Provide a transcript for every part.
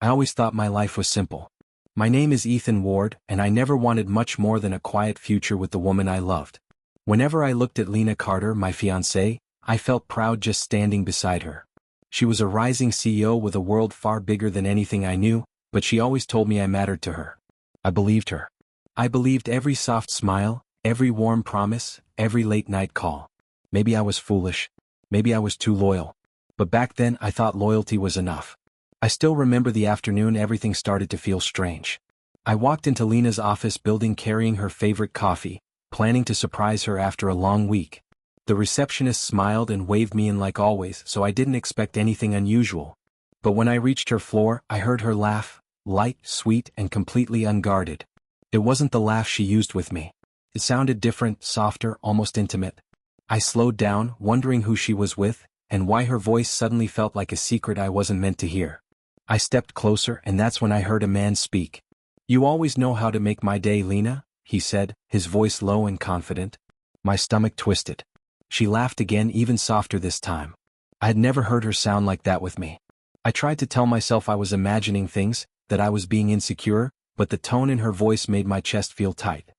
I always thought my life was simple. My name is Ethan Ward, and I never wanted much more than a quiet future with the woman I loved. Whenever I looked at Lena Carter, my fiancée, I felt proud just standing beside her. She was a rising CEO with a world far bigger than anything I knew, but she always told me I mattered to her. I believed her. I believed every soft smile, every warm promise, every late-night call. Maybe I was foolish. Maybe I was too loyal. But back then I thought loyalty was enough. I still remember the afternoon everything started to feel strange. I walked into Lena's office building carrying her favorite coffee, planning to surprise her after a long week. The receptionist smiled and waved me in like always, so I didn't expect anything unusual. But when I reached her floor, I heard her laugh, light, sweet, and completely unguarded. It wasn't the laugh she used with me. It sounded different, softer, almost intimate. I slowed down, wondering who she was with, and why her voice suddenly felt like a secret I wasn't meant to hear. I stepped closer, and that's when I heard a man speak. "You always know how to make my day, Lena," he said, his voice low and confident. My stomach twisted. She laughed again, even softer this time. I had never heard her sound like that with me. I tried to tell myself I was imagining things, that I was being insecure, but the tone in her voice made my chest feel tight.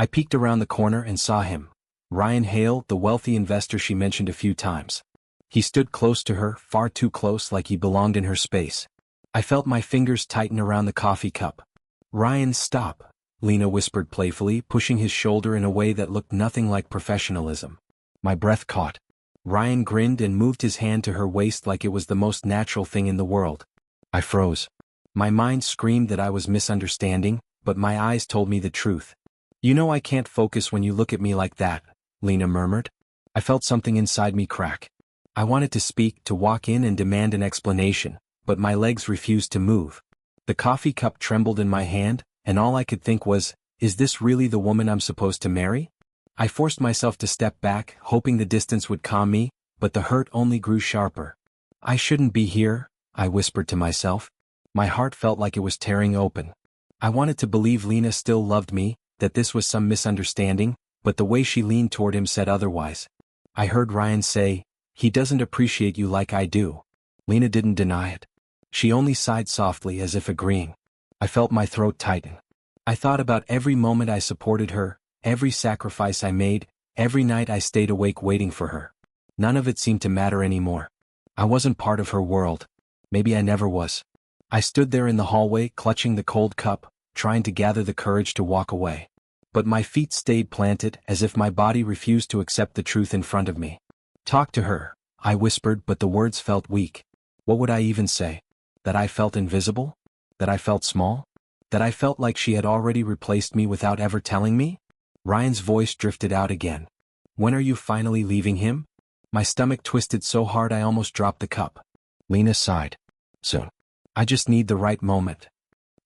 I peeked around the corner and saw him. Ryan Hale, the wealthy investor she mentioned a few times. He stood close to her, far too close, like he belonged in her space. I felt my fingers tighten around the coffee cup. "Ryan, stop," Lena whispered playfully, pushing his shoulder in a way that looked nothing like professionalism. My breath caught. Ryan grinned and moved his hand to her waist like it was the most natural thing in the world. I froze. My mind screamed that I was misunderstanding, but my eyes told me the truth. "You know I can't focus when you look at me like that," Lena murmured. I felt something inside me crack. I wanted to speak, to walk in and demand an explanation, but my legs refused to move. The coffee cup trembled in my hand, and all I could think was, is this really the woman I'm supposed to marry? I forced myself to step back, hoping the distance would calm me, but the hurt only grew sharper. "I shouldn't be here," I whispered to myself. My heart felt like it was tearing open. I wanted to believe Lena still loved me, that this was some misunderstanding, but the way she leaned toward him said otherwise. I heard Ryan say, "He doesn't appreciate you like I do." Lena didn't deny it. She only sighed softly as if agreeing. I felt my throat tighten. I thought about every moment I supported her, every sacrifice I made, every night I stayed awake waiting for her. None of it seemed to matter anymore. I wasn't part of her world. Maybe I never was. I stood there in the hallway, clutching the cold cup, trying to gather the courage to walk away. But my feet stayed planted, as if my body refused to accept the truth in front of me. "Talk to her," I whispered, but the words felt weak. What would I even say? That I felt invisible? That I felt small? That I felt like she had already replaced me without ever telling me? Ryan's voice drifted out again. "When are you finally leaving him?" My stomach twisted so hard I almost dropped the cup. Lena sighed. "Soon. I just need the right moment."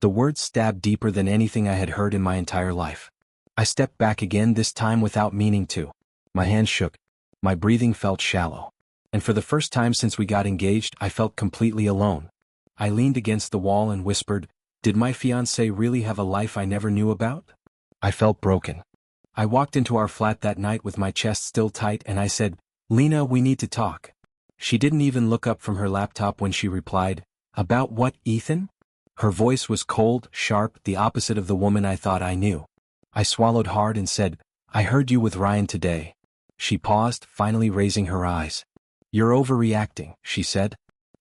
The words stabbed deeper than anything I had heard in my entire life. I stepped back again, this time without meaning to. My hands shook. My breathing felt shallow. And for the first time since we got engaged, I felt completely alone. I leaned against the wall and whispered, "Did my fiancée really have a life I never knew about?" I felt broken. I walked into our flat that night with my chest still tight and I said, "Lena, we need to talk." She didn't even look up from her laptop when she replied, "About what, Ethan?" Her voice was cold, sharp, the opposite of the woman I thought I knew. I swallowed hard and said, "I heard you with Ryan today." She paused, finally raising her eyes. "You're overreacting," she said.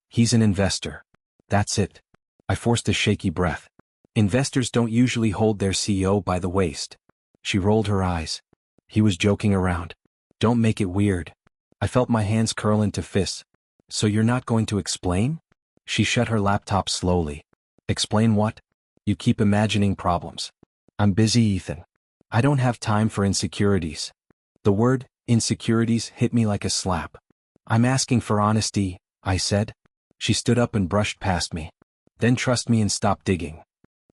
"He's an investor. That's it." I forced a shaky breath. "Investors don't usually hold their CEO by the waist." She rolled her eyes. "He was joking around. Don't make it weird." I felt my hands curl into fists. "So you're not going to explain?" She shut her laptop slowly. "Explain what? You keep imagining problems." "I'm busy, Ethan. I don't have time for insecurities." The word, insecurities, hit me like a slap. "I'm asking for honesty," I said. She stood up and brushed past me. "Then trust me and stop digging."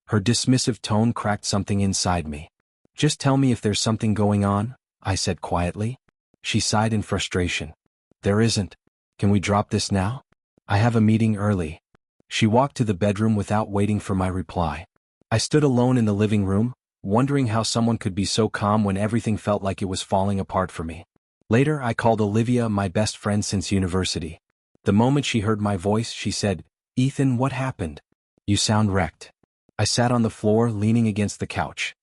Her dismissive tone cracked something inside me. "Just tell me if there's something going on," I said quietly. She sighed in frustration. "There isn't. Can we drop this now? I have a meeting early." She walked to the bedroom without waiting for my reply. I stood alone in the living room, wondering how someone could be so calm when everything felt like it was falling apart for me. Later I called Olivia, my best friend since university. The moment she heard my voice, she said, "Ethan, what happened?" You sound wrecked. I sat on the floor, leaning against the couch.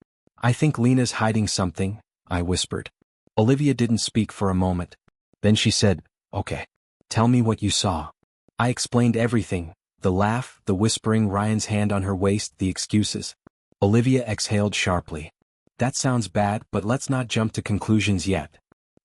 I think Lena's hiding something, I whispered. Olivia didn't speak for a moment. Then she said, okay. Tell me what you saw. I explained everything, the laugh, the whispering, Ryan's hand on her waist, the excuses. Olivia exhaled sharply. That sounds bad, but let's not jump to conclusions yet.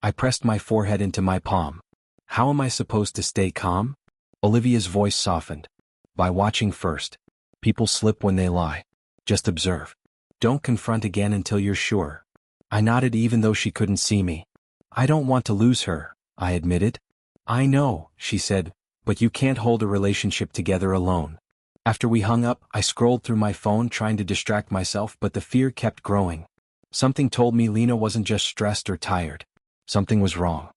I pressed my forehead into my palm. How am I supposed to stay calm? Olivia's voice softened. By watching first. People slip when they lie. Just observe. Don't confront again until you're sure. I nodded even though she couldn't see me. I don't want to lose her, I admitted. I know, she said, but you can't hold a relationship together alone. After we hung up, I scrolled through my phone trying to distract myself, but the fear kept growing. Something told me Lena wasn't just stressed or tired. Something was wrong.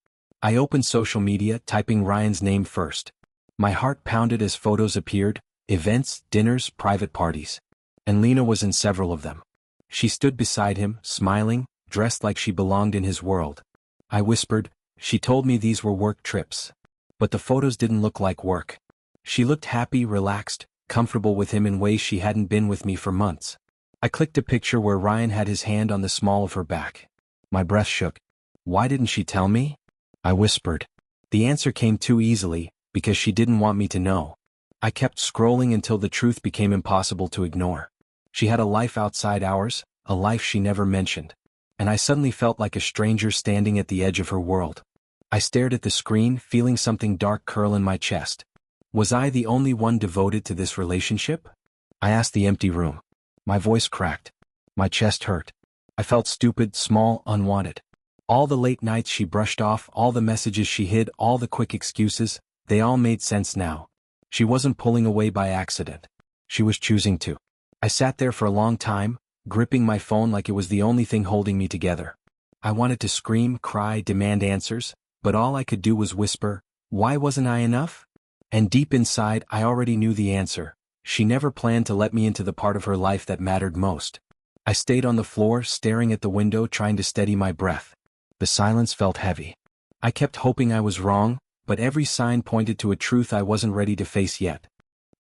I opened social media, typing Ryan's name first. My heart pounded as photos appeared, events, dinners, private parties. And Lena was in several of them. She stood beside him, smiling, dressed like she belonged in his world. I whispered, she told me these were work trips. But the photos didn't look like work. She looked happy, relaxed, comfortable with him in ways she hadn't been with me for months. I clicked a picture where Ryan had his hand on the small of her back. My breath shook. Why didn't she tell me? I whispered. The answer came too easily, because she didn't want me to know. I kept scrolling until the truth became impossible to ignore. She had a life outside ours, a life she never mentioned. And I suddenly felt like a stranger standing at the edge of her world. I stared at the screen, feeling something dark curl in my chest. Was I the only one devoted to this relationship? I asked the empty room. My voice cracked. My chest hurt. I felt stupid, small, unwanted. All the late nights she brushed off, all the messages she hid, all the quick excuses, they all made sense now. She wasn't pulling away by accident. She was choosing to. I sat there for a long time, gripping my phone like it was the only thing holding me together. I wanted to scream, cry, demand answers, but all I could do was whisper, why wasn't I enough? And deep inside, I already knew the answer. She never planned to let me into the part of her life that mattered most. I stayed on the floor, staring at the window, trying to steady my breath. The silence felt heavy. I kept hoping I was wrong, but every sign pointed to a truth I wasn't ready to face yet.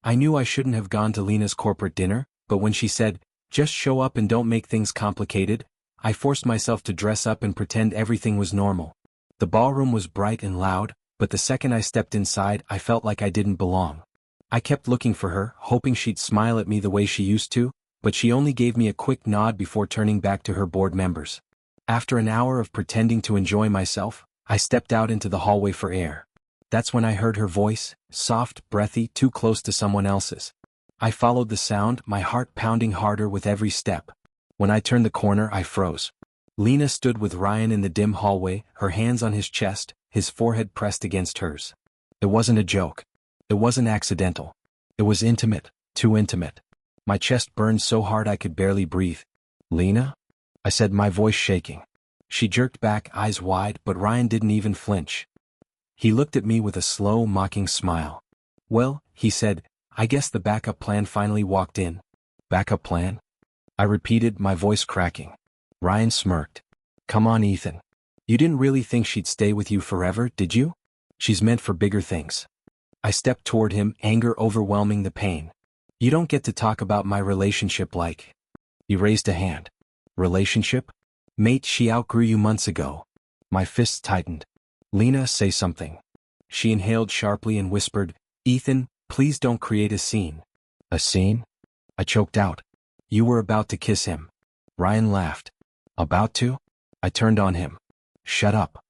I knew I shouldn't have gone to Lena's corporate dinner, but when she said, just show up and don't make things complicated, I forced myself to dress up and pretend everything was normal. The ballroom was bright and loud, but the second I stepped inside, I felt like I didn't belong. I kept looking for her, hoping she'd smile at me the way she used to, but she only gave me a quick nod before turning back to her board members. After an hour of pretending to enjoy myself, I stepped out into the hallway for air. That's when I heard her voice, soft, breathy, too close to someone else's. I followed the sound, my heart pounding harder with every step. When I turned the corner, I froze. Lena stood with Ryan in the dim hallway, her hands on his chest, his forehead pressed against hers. It wasn't a joke. It wasn't accidental. It was intimate, too intimate. My chest burned so hard I could barely breathe. Lena? I said, my voice shaking. She jerked back, eyes wide, but Ryan didn't even flinch. He looked at me with a slow, mocking smile. Well, he said, I guess the backup plan finally walked in. Backup plan? I repeated, my voice cracking. Ryan smirked. Come on, Ethan. You didn't really think she'd stay with you forever, did you? She's meant for bigger things. I stepped toward him, anger overwhelming the pain. You don't get to talk about my relationship like... He raised a hand. Relationship? Mate, she outgrew you months ago. My fists tightened. Lena, say something. She inhaled sharply and whispered, Ethan, please don't create a scene. A scene? I choked out. You were about to kiss him. Ryan laughed. About to? I turned on him. Shut up.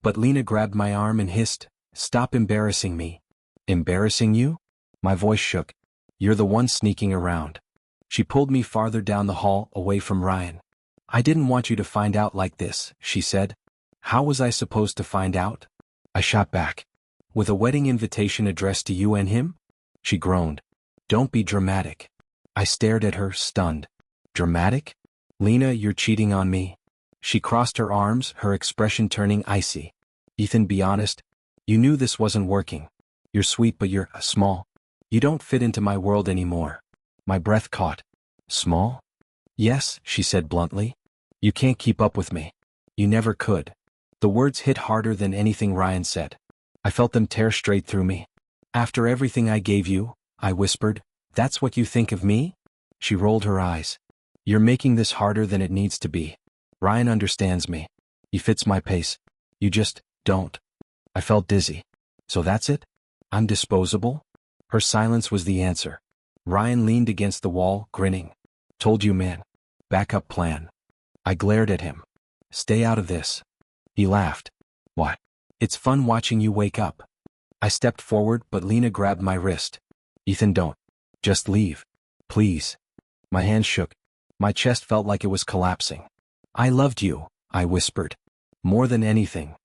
But Lena grabbed my arm and hissed, stop embarrassing me. Embarrassing you? My voice shook. You're the one sneaking around. She pulled me farther down the hall, away from Ryan. I didn't want you to find out like this, she said. How was I supposed to find out? I shot back. With a wedding invitation addressed to you and him? She groaned. Don't be dramatic. I stared at her, stunned. Dramatic? Lena, you're cheating on me. She crossed her arms, her expression turning icy. Ethan, be honest. You knew this wasn't working. You're sweet, but you're small. You don't fit into my world anymore. My breath caught. Small? Yes, she said bluntly. You can't keep up with me. You never could. The words hit harder than anything Ryan said. I felt them tear straight through me. After everything I gave you, I whispered, That's what you think of me? She rolled her eyes. You're making this harder than it needs to be. Ryan understands me. He fits my pace. You just don't. I felt dizzy. So that's it? I'm disposable? Her silence was the answer. Ryan leaned against the wall, grinning. Told you, man. Backup plan. I glared at him. Stay out of this. He laughed. What? It's fun watching you wake up. I stepped forward, but Lena grabbed my wrist. Ethan, don't. Just leave. Please. My hands shook. My chest felt like it was collapsing. I loved you, I whispered. More than anything.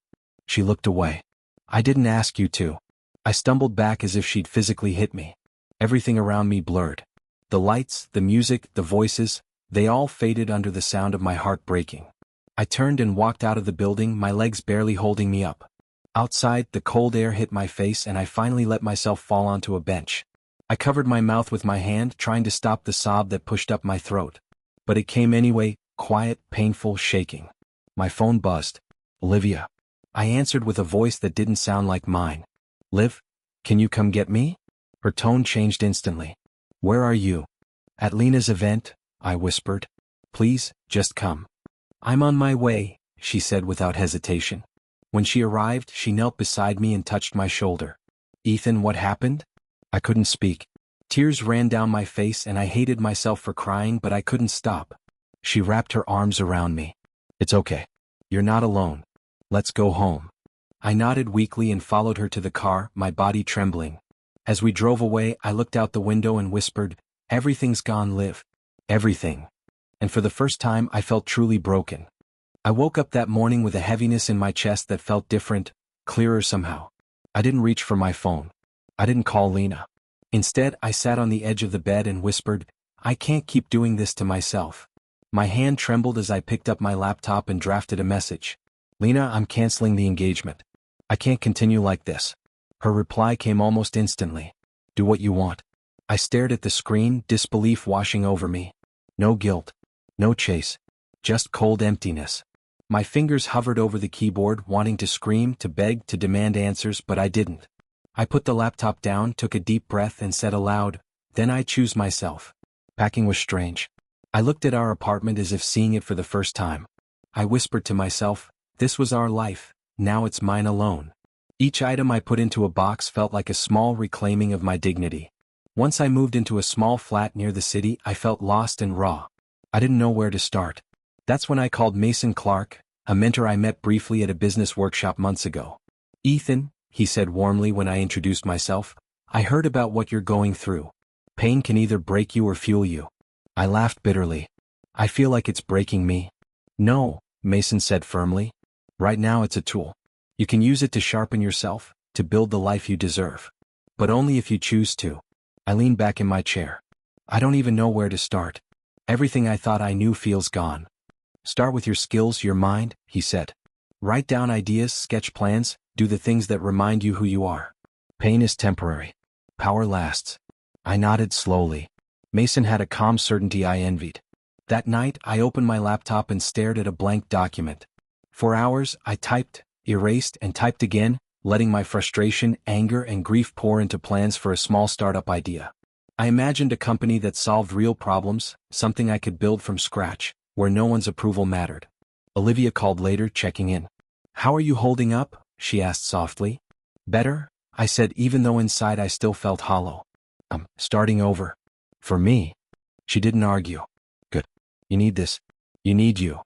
She looked away. I didn't ask you to. I stumbled back as if she'd physically hit me. Everything around me blurred. The lights, the music, the voices, they all faded under the sound of my heart breaking. I turned and walked out of the building, my legs barely holding me up. Outside, the cold air hit my face and I finally let myself fall onto a bench. I covered my mouth with my hand, trying to stop the sob that pushed up my throat. But it came anyway, quiet, painful, shaking. My phone buzzed. Olivia. I answered with a voice that didn't sound like mine. Liv, can you come get me? Her tone changed instantly. Where are you? At Lena's event, I whispered. Please, just come. I'm on my way, she said without hesitation. When she arrived, she knelt beside me and touched my shoulder. Ethan, what happened? I couldn't speak. Tears ran down my face and I hated myself for crying, but I couldn't stop. She wrapped her arms around me. It's okay. You're not alone. Let's go home. I nodded weakly and followed her to the car, my body trembling. As we drove away, I looked out the window and whispered, Everything's gone, Liv. Everything. And for the first time, I felt truly broken. I woke up that morning with a heaviness in my chest that felt different, clearer somehow. I didn't reach for my phone. I didn't call Lena. Instead, I sat on the edge of the bed and whispered, I can't keep doing this to myself. My hand trembled as I picked up my laptop and drafted a message. Lena, I'm canceling the engagement. I can't continue like this. Her reply came almost instantly. Do what you want. I stared at the screen, disbelief washing over me. No guilt. No chase. Just cold emptiness. My fingers hovered over the keyboard, wanting to scream, to beg, to demand answers, but I didn't. I put the laptop down, took a deep breath and said aloud, Then I choose myself. Packing was strange. I looked at our apartment as if seeing it for the first time. I whispered to myself, This was our life, now it's mine alone. Each item I put into a box felt like a small reclaiming of my dignity. Once I moved into a small flat near the city, I felt lost and raw. I didn't know where to start. That's when I called Mason Clark, a mentor I met briefly at a business workshop months ago. Ethan, he said warmly when I introduced myself, I heard about what you're going through. Pain can either break you or fuel you. I laughed bitterly. I feel like it's breaking me. No, Mason said firmly. Right now it's a tool. You can use it to sharpen yourself, to build the life you deserve. But only if you choose to. I leaned back in my chair. I don't even know where to start. Everything I thought I knew feels gone. Start with your skills, your mind, he said. Write down ideas, sketch plans, do the things that remind you who you are. Pain is temporary. Power lasts. I nodded slowly. Mason had a calm certainty I envied. That night, I opened my laptop and stared at a blank document. For hours, I typed, erased, and typed again, letting my frustration, anger, and grief pour into plans for a small startup idea. I imagined a company that solved real problems, something I could build from scratch, where no one's approval mattered. Olivia called later, checking in. How are you holding up? She asked softly. Better, I said, even though inside I still felt hollow. Starting over. For me. She didn't argue. Good. You need this. You need you.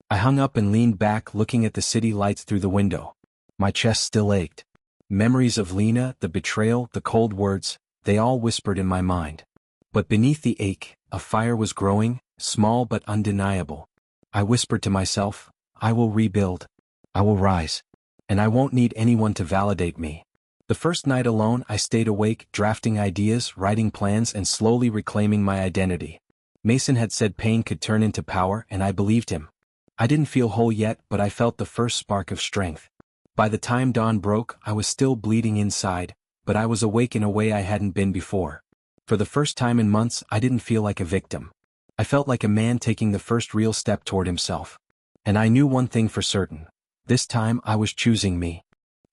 I hung up and leaned back, looking at the city lights through the window. My chest still ached. Memories of Lena, the betrayal, the cold words, they all whispered in my mind. But beneath the ache, a fire was growing, small but undeniable. I whispered to myself, I will rebuild. I will rise. And I won't need anyone to validate me. The first night alone, I stayed awake, drafting ideas, writing plans, and slowly reclaiming my identity. Mason had said pain could turn into power, and I believed him. I didn't feel whole yet, but I felt the first spark of strength. By the time dawn broke, I was still bleeding inside, but I was awake in a way I hadn't been before. For the first time in months, I didn't feel like a victim. I felt like a man taking the first real step toward himself. And I knew one thing for certain. This time, I was choosing me.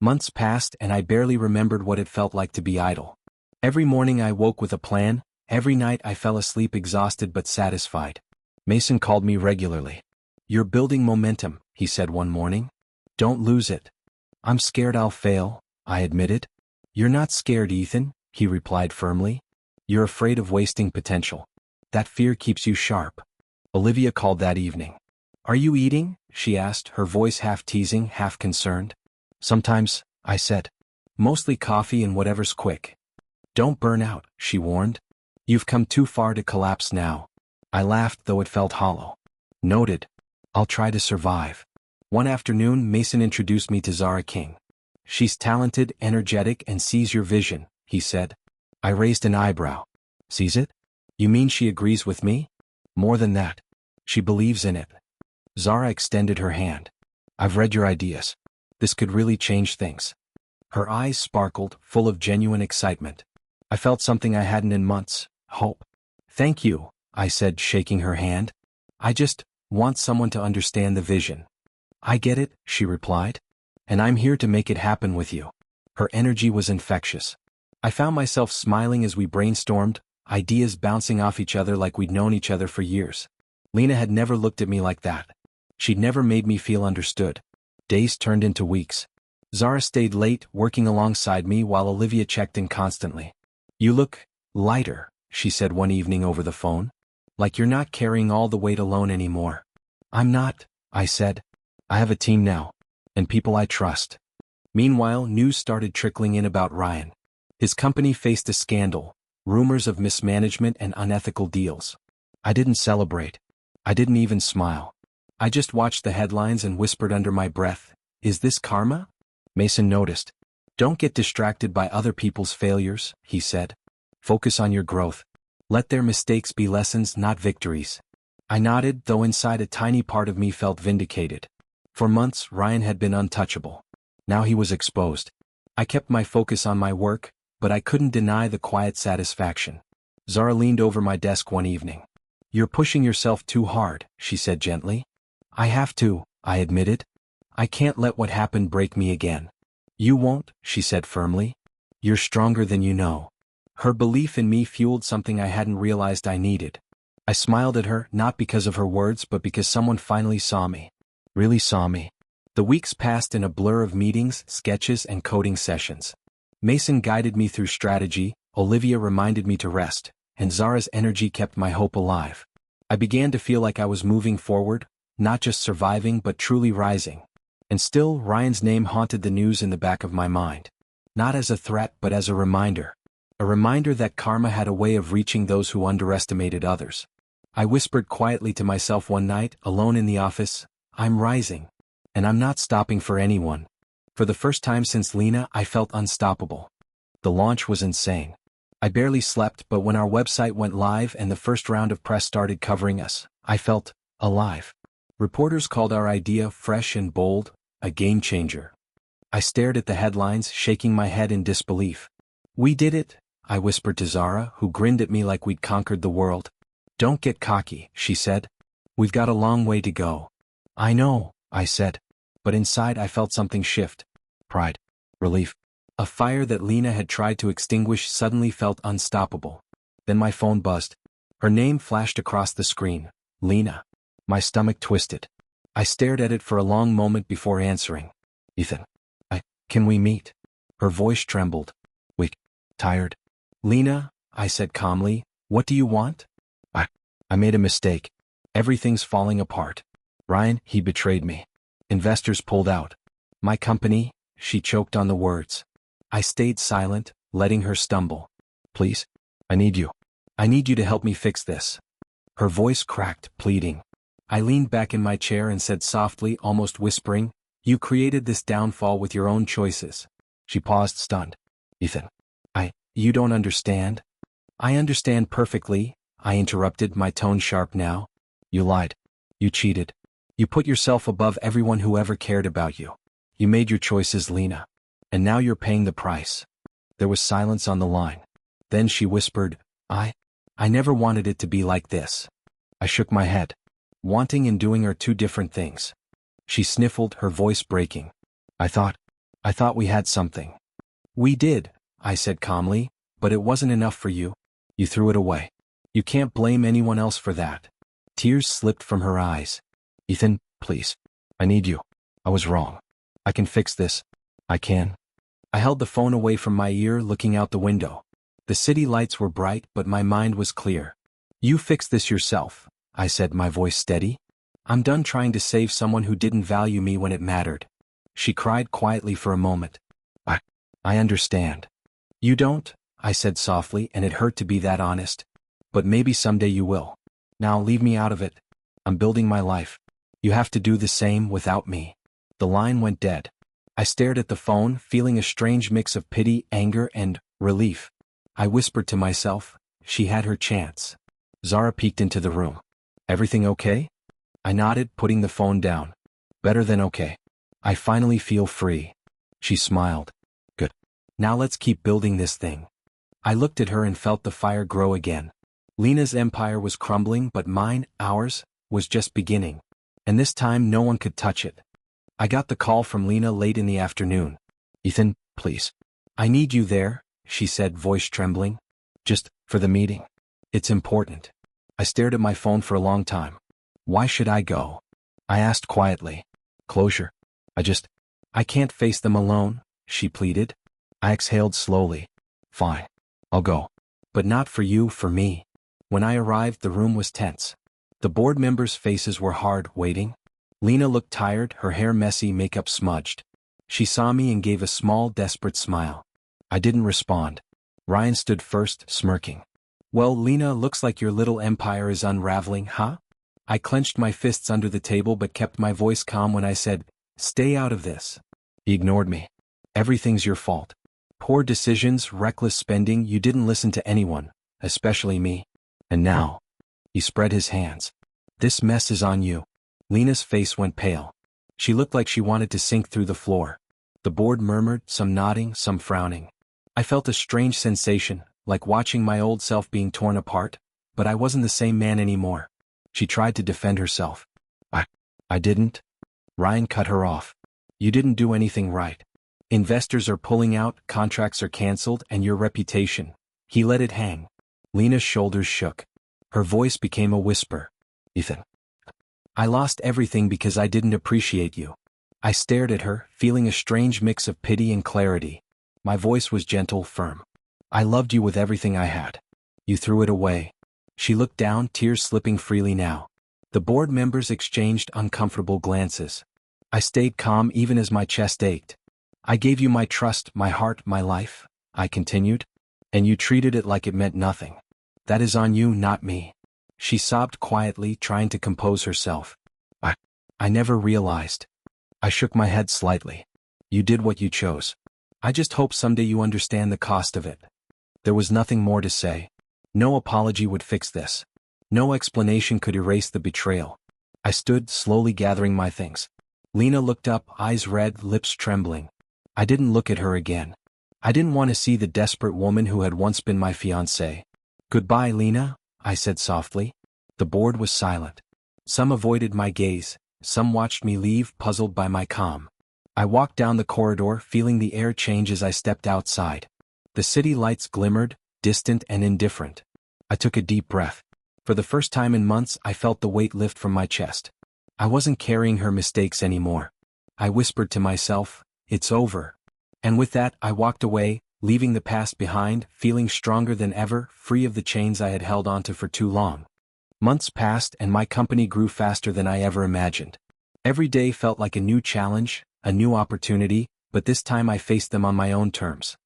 Months passed and I barely remembered what it felt like to be idle. Every morning I woke with a plan, Every night I fell asleep exhausted but satisfied. Mason called me regularly. "You're building momentum," he said one morning. "Don't lose it." "I'm scared I'll fail," I admitted. "You're not scared, Ethan," he replied firmly. "You're afraid of wasting potential. That fear keeps you sharp." Olivia called that evening. "Are you eating?" she asked, her voice half teasing, half concerned. "Sometimes," I said. "Mostly coffee and whatever's quick." "Don't burn out," she warned. "You've come too far to collapse now." I laughed, though it felt hollow. "Noted. I'll try to survive." One afternoon, Mason introduced me to Zara King. "She's talented, energetic, and sees your vision," he said. I raised an eyebrow. "Sees it? You mean she agrees with me?" "More than that. She believes in it." Zara extended her hand. "I've read your ideas. This could really change things." Her eyes sparkled, full of genuine excitement. I felt something I hadn't in months: hope. "Thank you," I said, shaking her hand. "I just want someone to understand the vision." "I get it," she replied. "And I'm here to make it happen with you." Her energy was infectious. I found myself smiling as we brainstormed, ideas bouncing off each other like we'd known each other for years. Lena had never looked at me like that. She'd never made me feel understood. Days turned into weeks. Zara stayed late, working alongside me while Olivia checked in constantly. "You look lighter," she said one evening over the phone. "Like you're not carrying all the weight alone anymore." "I'm not," I said. "I have a team now. And people I trust." Meanwhile, news started trickling in about Ryan. His company faced a scandal, rumors of mismanagement and unethical deals. I didn't celebrate. I didn't even smile. I just watched the headlines and whispered under my breath, "Is this karma?" Mason noticed. "Don't get distracted by other people's failures," he said. "Focus on your growth. Let their mistakes be lessons, not victories." I nodded, though inside a tiny part of me felt vindicated. For months, Ryan had been untouchable. Now he was exposed. I kept my focus on my work, but I couldn't deny the quiet satisfaction. Zara leaned over my desk one evening. "You're pushing yourself too hard," she said gently. "I have to," I admitted. "I can't let what happened break me again." "You won't," she said firmly. "You're stronger than you know." Her belief in me fueled something I hadn't realized I needed. I smiled at her, not because of her words but because someone finally saw me. Really saw me. The weeks passed in a blur of meetings, sketches, and coding sessions. Mason guided me through strategy, Olivia reminded me to rest, and Zara's energy kept my hope alive. I began to feel like I was moving forward, not just surviving but truly rising. And still, Ryan's name haunted the news in the back of my mind. Not as a threat but as a reminder. A reminder that karma had a way of reaching those who underestimated others. I whispered quietly to myself one night, alone in the office, "I'm rising. And I'm not stopping for anyone." For the first time since Lena, I felt unstoppable. The launch was insane. I barely slept, but when our website went live and the first round of press started covering us, I felt alive. Reporters called our idea fresh and bold, a game changer. I stared at the headlines, shaking my head in disbelief. "We did it," I whispered to Zara, who grinned at me like we'd conquered the world. "Don't get cocky," she said. "We've got a long way to go." "I know," I said. But inside I felt something shift. Pride. Relief. A fire that Lena had tried to extinguish suddenly felt unstoppable. Then my phone buzzed. Her name flashed across the screen. Lena. My stomach twisted. I stared at it for a long moment before answering. "Ethan. Can we meet?" Her voice trembled. "Weak. Tired." "Lena," I said calmly, "what do you want?" I made a mistake. Everything's falling apart. Ryan, he betrayed me. Investors pulled out. My company," she choked on the words. I stayed silent, letting her stumble. "Please. I need you. I need you to help me fix this." Her voice cracked, pleading. I leaned back in my chair and said softly, almost whispering, "You created this downfall with your own choices." She paused, stunned. "Ethan. You don't understand." "I understand perfectly," I interrupted, my tone sharp now. "You lied. You cheated. You put yourself above everyone who ever cared about you. You made your choices, Lena. And now you're paying the price." There was silence on the line. Then she whispered, I never wanted it to be like this." I shook my head. Wanting and doing are two different things. She sniffled, her voice breaking. I thought we had something." "We did," I said calmly, "but it wasn't enough for you. You threw it away. You can't blame anyone else for that. Tears slipped from her eyes. Ethan, please. I need you. I was wrong. I can fix this. I can. I held the phone away from my ear, looking out the window. The city lights were bright, but my mind was clear. You fix this yourself, I said, my voice steady. I'm done trying to save someone who didn't value me when it mattered. She cried quietly for a moment. I understand. You don't, I said softly, and it hurt to be that honest. But maybe someday you will. Now leave me out of it. I'm building my life. You have to do the same without me. The line went dead. I stared at the phone, feeling a strange mix of pity, anger, and relief. I whispered to myself, she had her chance. Zara peeked into the room. Everything okay? I nodded, putting the phone down. Better than okay. I finally feel free. She smiled. Good. Now let's keep building this thing. I looked at her and felt the fire grow again. Lena's empire was crumbling, but mine, ours, was just beginning. And this time no one could touch it. I got the call from Lena late in the afternoon. Ethan, please. I need you there, she said, voice trembling. Just for the meeting. It's important. I stared at my phone for a long time. Why should I go? I asked quietly. Closure. I can't face them alone, she pleaded. I exhaled slowly. Fine. I'll go. But not for you, for me. When I arrived, the room was tense. The board members' faces were hard, waiting. Lena looked tired, her hair messy, makeup smudged. She saw me and gave a small, desperate smile. I didn't respond. Ryan stood first, smirking. Well, Lena, looks like your little empire is unraveling, huh? I clenched my fists under the table but kept my voice calm when I said, stay out of this. He ignored me. Everything's your fault. Poor decisions, reckless spending, you didn't listen to anyone, especially me. And now. He spread his hands. This mess is on you. Lena's face went pale. She looked like she wanted to sink through the floor. The board murmured, some nodding, some frowning. I felt a strange sensation, like watching my old self being torn apart, but I wasn't the same man anymore. She tried to defend herself. I didn't. Ryan cut her off. You didn't do anything right. Investors are pulling out, contracts are canceled, and your reputation. He let it hang. Lena's shoulders shook. Her voice became a whisper. Ethan. I lost everything because I didn't appreciate you. I stared at her, feeling a strange mix of pity and clarity. My voice was gentle, firm. I loved you with everything I had. You threw it away. She looked down, tears slipping freely now. The board members exchanged uncomfortable glances. I stayed calm even as my chest ached. I gave you my trust, my heart, my life, I continued. And you treated it like it meant nothing. That is on you, not me. She sobbed quietly, trying to compose herself. I never realized. I shook my head slightly. You did what you chose. I just hope someday you understand the cost of it. There was nothing more to say. No apology would fix this. No explanation could erase the betrayal. I stood, slowly gathering my things. Lena looked up, eyes red, lips trembling. I didn't look at her again. I didn't want to see the desperate woman who had once been my fiancée. Goodbye, Lena, I said softly. The board was silent. Some avoided my gaze, some watched me leave, puzzled by my calm. I walked down the corridor, feeling the air change as I stepped outside. The city lights glimmered, distant and indifferent. I took a deep breath. For the first time in months, I felt the weight lift from my chest. I wasn't carrying her mistakes anymore. I whispered to myself, it's over. And with that, I walked away, leaving the past behind, feeling stronger than ever, free of the chains I had held onto for too long. Months passed and my company grew faster than I ever imagined. Every day felt like a new challenge, a new opportunity, but this time I faced them on my own terms.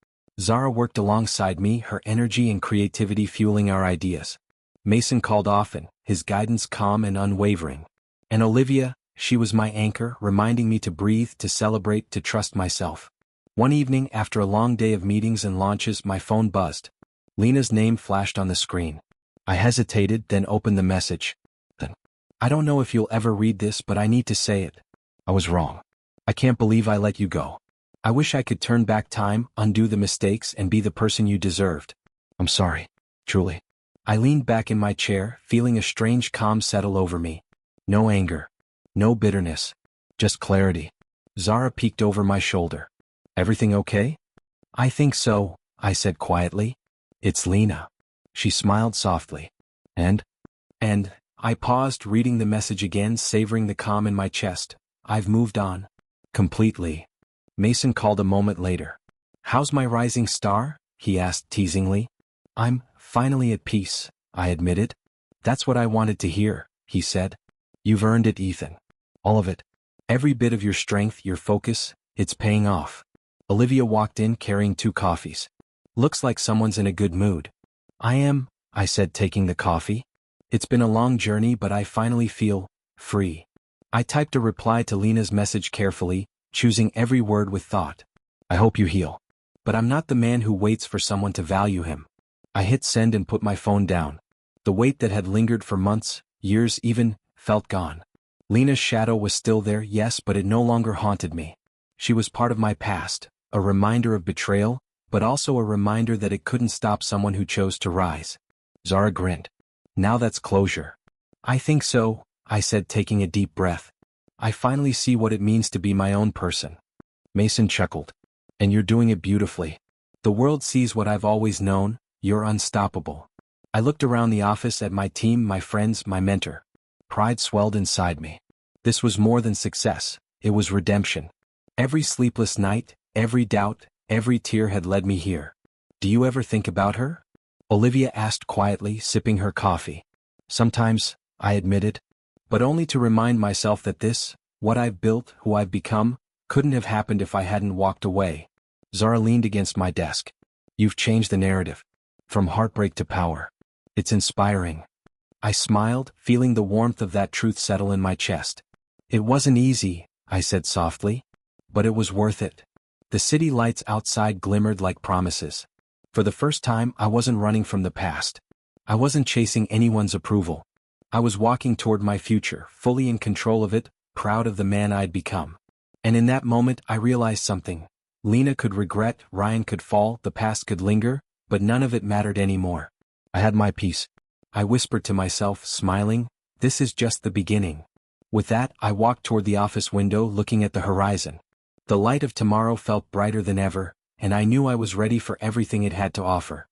Zara worked alongside me, her energy and creativity fueling our ideas. Mason called often, his guidance calm and unwavering. And Olivia, she was my anchor, reminding me to breathe, to celebrate, to trust myself. One evening, after a long day of meetings and launches, my phone buzzed. Lena's name flashed on the screen. I hesitated, then opened the message. I don't know if you'll ever read this, but I need to say it. I was wrong. I can't believe I let you go. I wish I could turn back time, undo the mistakes, and be the person you deserved. I'm sorry. Truly. I leaned back in my chair, feeling a strange calm settle over me. No anger. No bitterness. Just clarity. Zara peeked over my shoulder. Everything okay? I think so, I said quietly. It's Lena. She smiled softly. And? And, I paused, reading the message again, savoring the calm in my chest. I've moved on. Completely. Mason called a moment later. How's my rising star? He asked teasingly. I'm finally at peace, I admitted. That's what I wanted to hear, he said. You've earned it, Ethan. All of it. Every bit of your strength, your focus, it's paying off. Olivia walked in carrying 2 coffees. Looks like someone's in a good mood. I am, I said, taking the coffee. It's been a long journey, but I finally feel free. I typed a reply to Lena's message carefully, choosing every word with thought. I hope you heal. But I'm not the man who waits for someone to value him. I hit send and put my phone down. The weight that had lingered for months, years even, felt gone. Lena's shadow was still there, yes, but it no longer haunted me. She was part of my past, a reminder of betrayal, but also a reminder that it couldn't stop someone who chose to rise. Zara grinned. Now that's closure. I think so, I said, taking a deep breath. I finally see what it means to be my own person. Mason chuckled. And you're doing it beautifully. The world sees what I've always known, you're unstoppable. I looked around the office at my team, my friends, my mentor. Pride swelled inside me. This was more than success, it was redemption. Every sleepless night, every doubt, every tear had led me here. Do you ever think about her? Olivia asked quietly, sipping her coffee. Sometimes, I admitted. But only to remind myself that this, what I've built, who I've become, couldn't have happened if I hadn't walked away. Zara leaned against my desk. You've changed the narrative. From heartbreak to power. It's inspiring. I smiled, feeling the warmth of that truth settle in my chest. It wasn't easy, I said softly. But it was worth it. The city lights outside glimmered like promises. For the first time, I wasn't running from the past. I wasn't chasing anyone's approval. I was walking toward my future, fully in control of it, proud of the man I'd become. And in that moment, I realized something. Lena could regret, Ryan could fall, the past could linger, but none of it mattered anymore. I had my peace. I whispered to myself, smiling, this is just the beginning. With that, I walked toward the office window, looking at the horizon. The light of tomorrow felt brighter than ever, and I knew I was ready for everything it had to offer.